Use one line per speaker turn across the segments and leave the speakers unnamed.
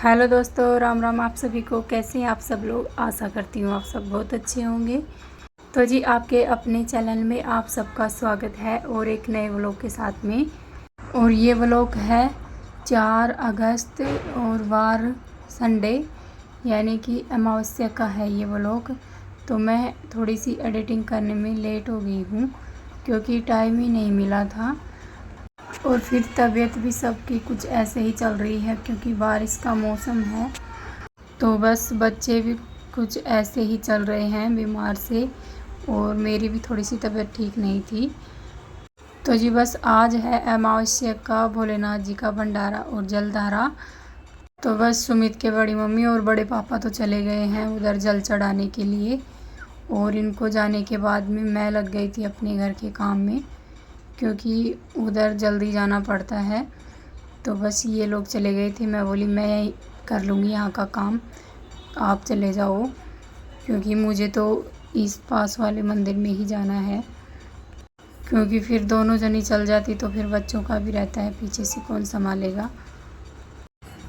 Hello दोस्तों, राम राम आप सभी को। कैसे हैं आप सब लोग? आशा करती हूँ आप सब बहुत अच्छे होंगे। तो जी, आपके अपने चैनल में आप सबका स्वागत है और एक नए व्लॉग के साथ में। और ये व्लॉग है 4 अगस्त और वार संडे, यानी कि अमावस्या का है ये व्लॉग। तो मैं थोड़ी सी एडिटिंग करने में लेट हो गई हूँ क्योंकि टाइम ही नहीं मिला था। और फिर तबीयत भी सबकी कुछ ऐसे ही चल रही है क्योंकि बारिश का मौसम है। तो बस बच्चे भी कुछ ऐसे ही चल रहे हैं बीमार से, और मेरी भी थोड़ी सी तबीयत ठीक नहीं थी। तो जी बस आज है अमावस्या का भोलेनाथ जी का भंडारा और जलधारा। तो बस सुमित के बड़ी मम्मी और बड़े पापा तो चले गए हैं उधर जल चढ़ाने के लिए, और इनको जाने के बाद में मैं लग गई थी अपने घर के काम में क्योंकि उधर जल्दी जाना पड़ता है। तो बस ये लोग चले गए थे, मैं बोली मैं कर लूँगी यहाँ का काम, आप चले जाओ, क्योंकि मुझे तो इस पास वाले मंदिर में ही जाना है। क्योंकि फिर दोनों जनी चल जाती तो फिर बच्चों का भी रहता है, पीछे से कौन संभालेगा।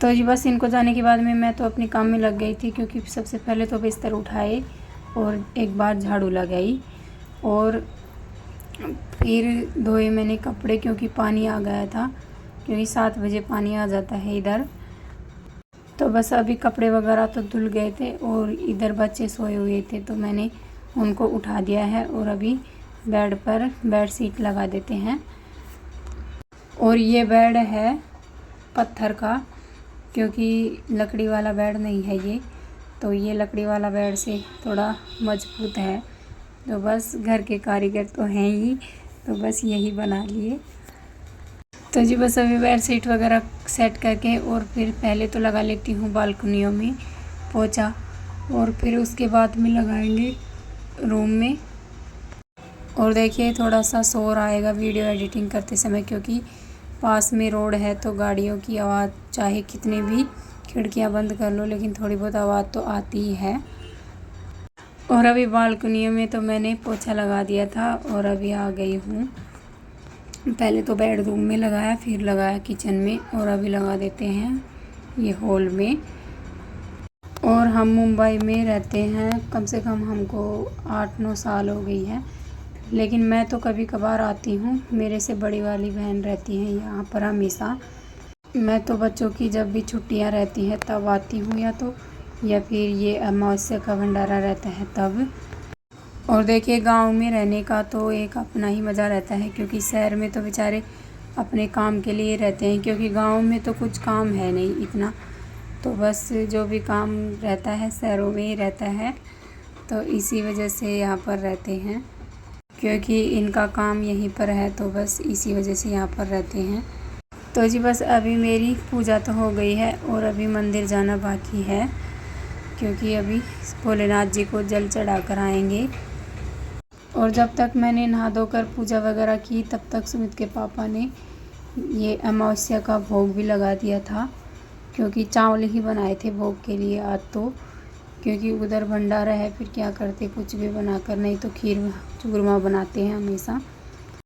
तो जी बस इनको जाने के बाद में मैं तो अपने काम में लग गई थी क्योंकि सबसे पहले तो बिस्तर उठाए और एक बार झाड़ू लगाई, और फिर धोए मैंने कपड़े क्योंकि पानी आ गया था, क्योंकि 7 बजे पानी आ जाता है इधर। तो बस अभी कपड़े वगैरह तो धुल गए थे और इधर बच्चे सोए हुए थे तो मैंने उनको उठा दिया है, और अभी बेड पर बेड शीट लगा देते हैं। और ये बेड है पत्थर का, क्योंकि लकड़ी वाला बेड नहीं है ये, तो ये लकड़ी वाला बेड से थोड़ा मजबूत है। तो बस घर के कारीगर तो हैं ही, तो बस यही बना लिए। तो जी बस अभी बेड शीट वगैरह सेट करके और फिर पहले तो लगा लेती हूँ बालकनियों में पोछा, और फिर उसके बाद में लगाएंगे रूम में। और देखिए थोड़ा सा शोर आएगा वीडियो एडिटिंग करते समय क्योंकि पास में रोड है, तो गाड़ियों की आवाज़ चाहे कितने भी खिड़कियाँ बंद कर लो लेकिन थोड़ी बहुत आवाज़ तो आती ही है। और अभी बालकनियों में तो मैंने पोछा लगा दिया था और अभी आ गई हूँ। पहले तो बेडरूम में लगाया, फिर लगाया किचन में, और अभी लगा देते हैं ये हॉल में। और हम मुंबई में रहते हैं, कम से कम हमको 8-9 साल हो गई है, लेकिन मैं तो कभी कभार आती हूँ। मेरे से बड़ी वाली बहन रहती हैं यहाँ पर हमेशा। मैं तो बच्चों की जब भी छुट्टियाँ रहती हैं तब आती हूँ, या फिर ये अमावस्या का भंडारा रहता है तब। और देखिए गांव में रहने का तो एक अपना ही मज़ा रहता है, क्योंकि शहर में तो बेचारे अपने काम के लिए रहते हैं, क्योंकि गांव में तो कुछ काम है नहीं इतना, तो बस जो भी काम रहता है शहरों में ही रहता है। तो इसी वजह से यहाँ पर रहते हैं, क्योंकि इनका काम यहीं पर है, तो बस इसी वजह से यहाँ पर रहते हैं। तो जी बस अभी मेरी पूजा तो हो गई है और अभी मंदिर जाना बाकी है, क्योंकि अभी भोलेनाथ जी को जल चढ़ा कर आएंगे। और जब तक मैंने नहा धोकर पूजा वगैरह की तब तक सुमित के पापा ने ये अमावस्या का भोग भी लगा दिया था, क्योंकि चावल ही बनाए थे भोग के लिए आज तो, क्योंकि उधर भंडारा है, फिर क्या करते कुछ भी बनाकर, नहीं तो खीर चूरमा बनाते हैं हमेशा।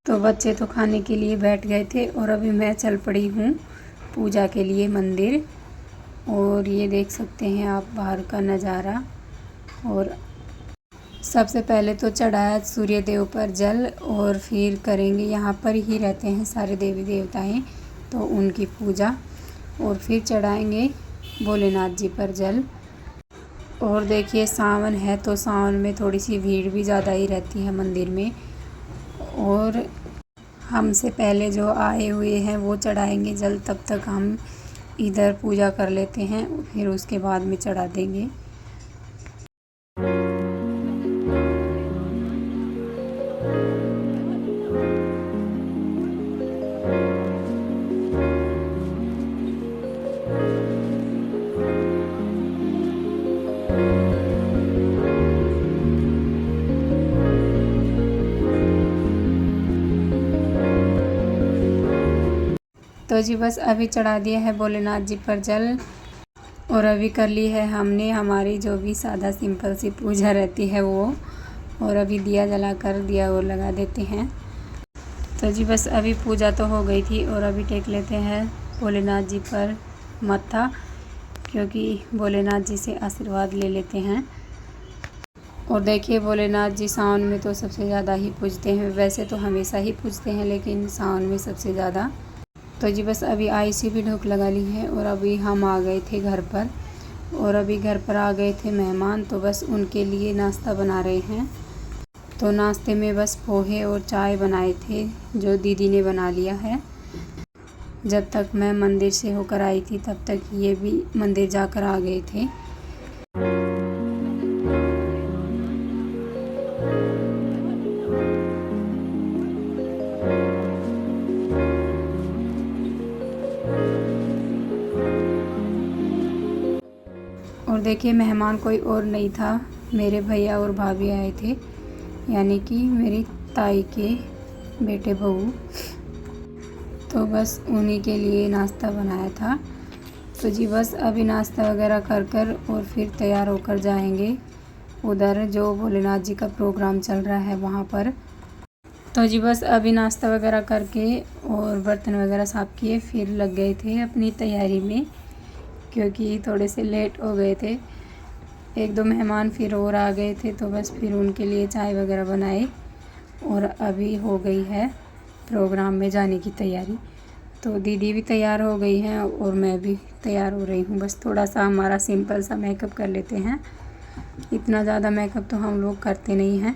तो बच्चे तो खाने के लिए बैठ गए थे और अभी मैं चल पड़ी हूँ पूजा के लिए मंदिर। और ये देख सकते हैं आप बाहर का नज़ारा। और सबसे पहले तो चढ़ाया सूर्य देव पर जल, और फिर करेंगे, यहाँ पर ही रहते हैं सारे देवी देवताएं, तो उनकी पूजा, और फिर चढ़ाएंगे भोलेनाथ जी पर जल। और देखिए सावन है तो सावन में थोड़ी सी भीड़ भी ज़्यादा ही रहती है मंदिर में। और हमसे पहले जो आए हुए हैं वो चढ़ाएंगे जल, तब तक हम इधर पूजा कर लेते हैं, फिर उसके बाद में चढ़ा देंगे। तो जी बस अभी चढ़ा दिया है भोलेनाथ जी पर जल, और अभी कर ली है हमने हमारी जो भी सादा सिंपल सी पूजा रहती है वो, और अभी दिया जलाकर दिया और लगा देते हैं। तो जी बस अभी पूजा तो हो गई थी और अभी टेक लेते हैं भोलेनाथ जी पर मत्था, क्योंकि भोलेनाथ जी से आशीर्वाद ले लेते हैं। और देखिए भोलेनाथ जी सावन में तो सबसे ज़्यादा ही पूजते हैं, वैसे तो हमेशा ही पूजते हैं लेकिन सावन में सबसे ज़्यादा। तो जी बस अभी आईसी भी ढोक लगा ली है और अभी हम आ गए थे घर पर, और अभी घर पर आ गए थे मेहमान, तो बस उनके लिए नाश्ता बना रहे हैं। तो नाश्ते में बस पोहे और चाय बनाए थे जो दीदी ने बना लिया है। जब तक मैं मंदिर से होकर आई थी तब तक ये भी मंदिर जाकर आ गए थे। और देखिए मेहमान कोई और नहीं था, मेरे भैया और भाभी आए थे, यानी कि मेरी ताई के बेटे बहू। तो बस उन्हीं के लिए नाश्ता बनाया था। तो जी बस अभी नाश्ता वगैरह कर कर और फिर तैयार होकर जाएंगे उधर जो भोलेनाथ जी का प्रोग्राम चल रहा है वहाँ पर। तो जी बस अभी नाश्ता वगैरह करके और बर्तन वगैरह साफ़ किए, फिर लग गए थे अपनी तैयारी में, क्योंकि थोड़े से लेट हो गए थे। एक दो मेहमान फिर और आ गए थे, तो बस फिर उनके लिए चाय वगैरह बनाए और अभी हो गई है प्रोग्राम में जाने की तैयारी। तो दीदी भी तैयार हो गई हैं और मैं भी तैयार हो रही हूँ। बस थोड़ा सा हमारा सिंपल सा मेकअप कर लेते हैं, इतना ज़्यादा मेकअप तो हम लोग करते नहीं हैं।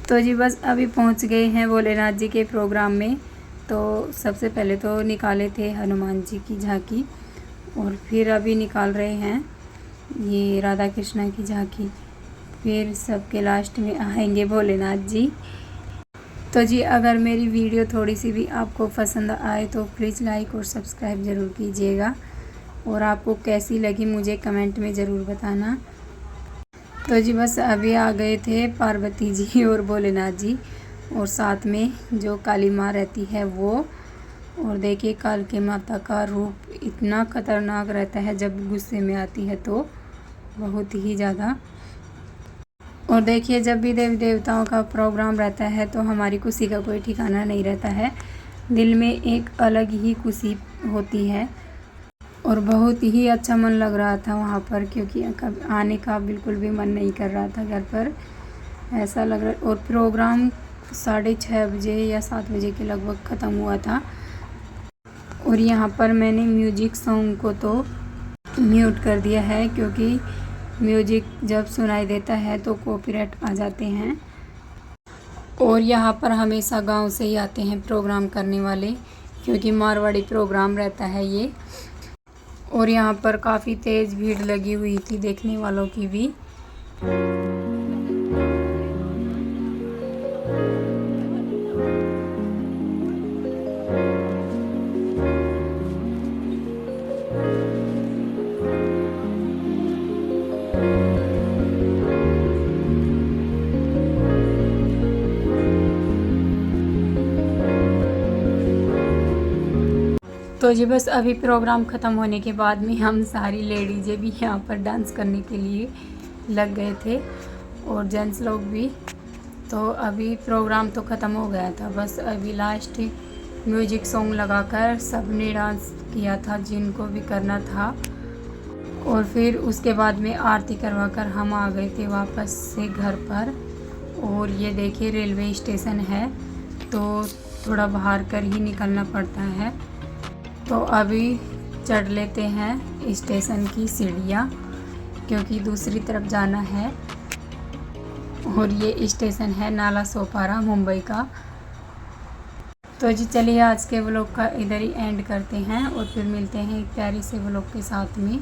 तो जी बस अभी पहुंच गए हैं भोलेनाथ जी के प्रोग्राम में। तो सबसे पहले तो निकाले थे हनुमान जी की झांकी, और फिर अभी निकाल रहे हैं ये राधा कृष्णा की झांकी, फिर सबके लास्ट में आएंगे भोलेनाथ जी। तो जी अगर मेरी वीडियो थोड़ी सी भी आपको पसंद आए तो प्लीज़ लाइक और सब्सक्राइब ज़रूर कीजिएगा, और आपको कैसी लगी मुझे कमेंट में ज़रूर बताना। तो जी बस अभी आ गए थे पार्वती जी और भोलेनाथ जी, और साथ में जो काली माँ रहती है वो। और देखिए काली माता का रूप इतना खतरनाक रहता है जब गुस्से में आती है, तो बहुत ही ज़्यादा। और देखिए जब भी देवी देवताओं का प्रोग्राम रहता है तो हमारी खुशी का कोई ठिकाना नहीं रहता है, दिल में एक अलग ही खुशी होती है। और बहुत ही अच्छा मन लग रहा था वहाँ पर, क्योंकि आने का बिल्कुल भी मन नहीं कर रहा था घर पर, ऐसा लग रहा। और प्रोग्राम 6:30 बजे या 7 बजे के लगभग ख़त्म हुआ था। और यहाँ पर मैंने म्यूजिक सॉन्ग को तो म्यूट कर दिया है, क्योंकि म्यूजिक जब सुनाई देता है तो कॉपीराइट आ जाते हैं। और यहाँ पर हमेशा गांव से ही आते हैं प्रोग्राम करने वाले, क्योंकि मारवाड़ी प्रोग्राम रहता है ये। और यहाँ पर काफ़ी तेज़ भीड़ लगी हुई थी देखने वालों की भी। तो जी बस अभी प्रोग्राम ख़त्म होने के बाद में हम सारी लेडीज़ें भी यहाँ पर डांस करने के लिए लग गए थे, और जेंट्स लोग भी। तो अभी प्रोग्राम तो ख़त्म हो गया था, बस अभी लास्ट म्यूजिक सॉन्ग लगाकर सबने डांस किया था जिनको भी करना था। और फिर उसके बाद में आरती करवाकर हम आ गए थे वापस से घर पर। और ये देखिए रेलवे स्टेशन है, तो थोड़ा बाहर कर ही निकलना पड़ता है। तो अभी चढ़ लेते हैं स्टेशन की सीढ़ियाँ, क्योंकि दूसरी तरफ जाना है। और ये स्टेशन है नाला सोपारा मुंबई का। तो जी चलिए आज के व्लॉग का इधर ही एंड करते हैं, और फिर मिलते हैं एक प्यारी से व्लॉग के साथ में।